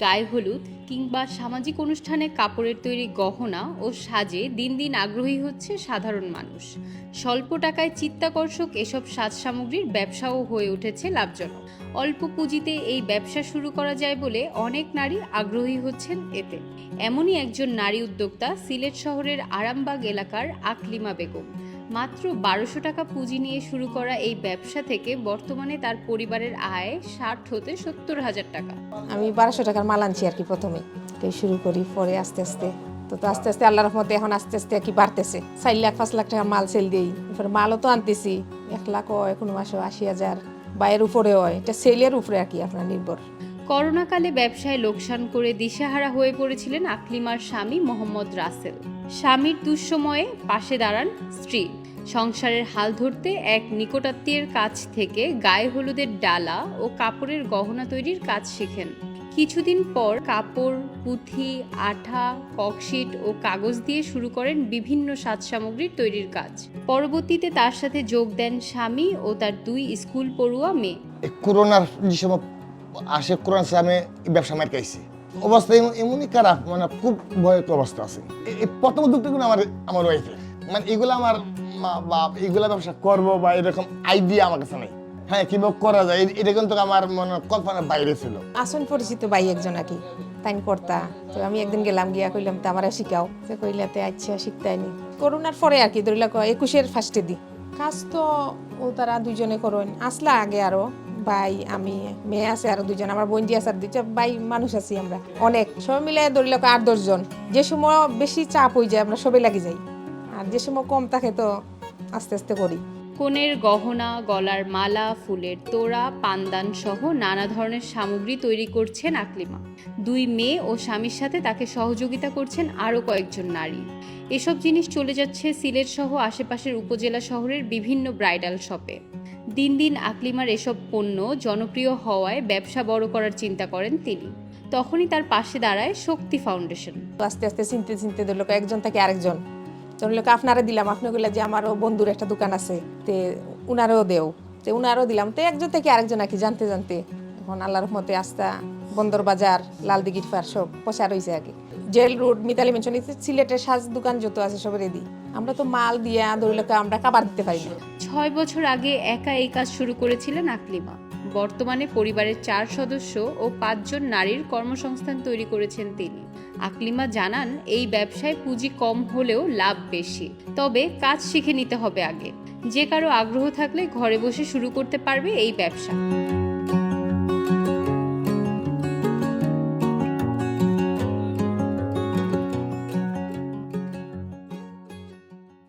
গায়ে হলুদ কিংবা সামাজিক অনুষ্ঠানে কাপড়ের তৈরি গহনা ও সাজে দিন দিন আগ্রহী হচ্ছে সাধারণ মানুষ। স্বল্প টাকায় চিত্তাকর্ষক এসব সাজ সামগ্রীর ব্যবসাও হয়ে উঠেছে লাভজনক। অল্প পুঁজিতে এই ব্যবসা শুরু করা যায় বলে অনেক নারী আগ্রহী হচ্ছেন এতে। এমনই একজন নারী উদ্যোক্তা সিলেট শহরের আরামবাগ এলাকার আকলিমা বেগম। মাত্র 1200 টাকা পুঁজি নিয়ে শুরু করা এই ব্যবসা থেকে বর্তমানে তার পরিবারের আয় 60 হতে 70,000 টাকা। আমি 1200 টাকার মাল আনছি আর কি প্রথমে শুরু করি, পরে আস্তে আস্তে আস্তে আস্তে আল্লাহর রহমতে এখন আস্তে আস্তে কি বাড়তেছে। 4 লাখ 5 লাখ টাকার মাল সেল দিই, এরপরে মালও তো আনতেছি 1 লাখ হয়, কোনো মাসে 80,000 বাইরের উপরে হয়। এটা সেলের উপরে আর কি আপনার নির্ভর। করোনাকালে ব্যবসায় লোকসান করে দিশেহারা হয়ে পড়েছিলেন আকলিমার স্বামী মোহাম্মদ রাসেল। স্বামীর দুঃসময়ে পাশে দাঁড়ান স্ত্রী। সংসারের হাল ধরতে এক নিকটাত্মীয়ের কাছ থেকে গায়ে হলুদের ডালা ও কাপড়ের গহনা তৈরির কাজ শিখেন। কিছুদিন পর কাপড়, পুঁথি, আঠা, ককশিট ও কাগজ দিয়ে শুরু করেন বিভিন্ন সাজ সামগ্রীর তৈরির কাজ। পরবর্তীতে তার সাথে যোগ দেন স্বামী ও তার 2 স্কুল পড়ুয়া মেয়ে। করোনার যে সময় আসে, করোনার সময় আমি ব্যবসা মার খাইছি। অবস্থা এমনই খারাপ, মানে খুব ভয়ঙ্কর অবস্থা আছে। এই প্রথম উদ্যোগটা আমার ওয়াইফের, মানে এগুলো আমার মা বাপ এগুলা ব্যবসা করবো বা এরকম আইডিয়া আমার কাছে নেই। হ্যাঁ, কিভাবে করা যায় এটা কিন্তু আমার মনে কল্পনার বাইরে ছিল। আসন পরিচিত ভাই একজন আর কি তাই করতা। তো আমি একদিন গেলাম, গিয়া কইলাম তো আমার শিখাও। তো কইলাতে আচ্ছা শিখতে আইনি। করোনার পরে আর কি ধরিলা 21-এর ফার্স্টে দি কাজ তো ও তারা দুজনে করেন। আসলা আগে আরো ভাই, আমি মেয়ে আছে আরো 2জন, আমার বোন আছে আর 2টা ভাই, মানুষ আছি আমরা অনেক। সবাই মিলে ধরিলা 8-10 জন। যে সময় বেশি চাপ হয়ে যায় আমরা সবাই লাগি যাই, আর যে সময় কম থাকে তো আস্তে আস্তে করি। কনের গহনা, গলার মালা, ফুলের তোড়া, পানদান সহ নানা ধরনের সামগ্রী তৈরি করছেন আকলিমা। 2 মেয়ে ও স্বামীর সাথে তাকে সহযোগিতা করছেন আরও কয়েকজন নারী। এসব জিনিস চলে যাচ্ছে সিলেট সহ আশেপাশের উপজেলা শহরের বিভিন্ন ব্রাইডাল শপে। দিন দিন আকলিমার এসব পণ্য জনপ্রিয় হওয়ায় ব্যবসা বড় করার চিন্তা করেন তিনি। তখনই তার পাশে দাঁড়ায় শক্তি ফাউন্ডেশন। আস্তে আস্তে চিনতে ধরলো একজন থেকে আরেকজন। ধরলো আপনারা দিলাম, আপনি বললেন যে আমারও বন্ধুর একটা দোকান আছে, তে উনারও দেও, তে উনারও দিলাম। তো একজন থেকে আরেকজন আর কি জানতে এখন আল্লাহর রহমতে আস্তা বন্দর বাজার, লালদিঘির পার সব প্রচার হয়েছে আর কি। জেল রোড, মিতালি মেনশন, সিলেটের সাজ দোকান যত আছে সব রেডি। আমরা তো মাল দিয়া ধরলো আমরা কাবার দিতে পারি না। 6 বছর আগে একা এই কাজ শুরু করেছিলেন আকলিমা। বর্তমানে পরিবারের 4 সদস্য ও 5 জন নারীর কর্মসংস্থান তৈরি করেছেন তিনি। আকলিমা জানান, এই ব্যবসায় পুঁজি কম হলেও লাভ বেশি, তবে কাজ শিখে নিতে হবে আগে। যে কারো আগ্রহ থাকলে ঘরে বসে শুরু করতে পারবে এই ব্যবসা।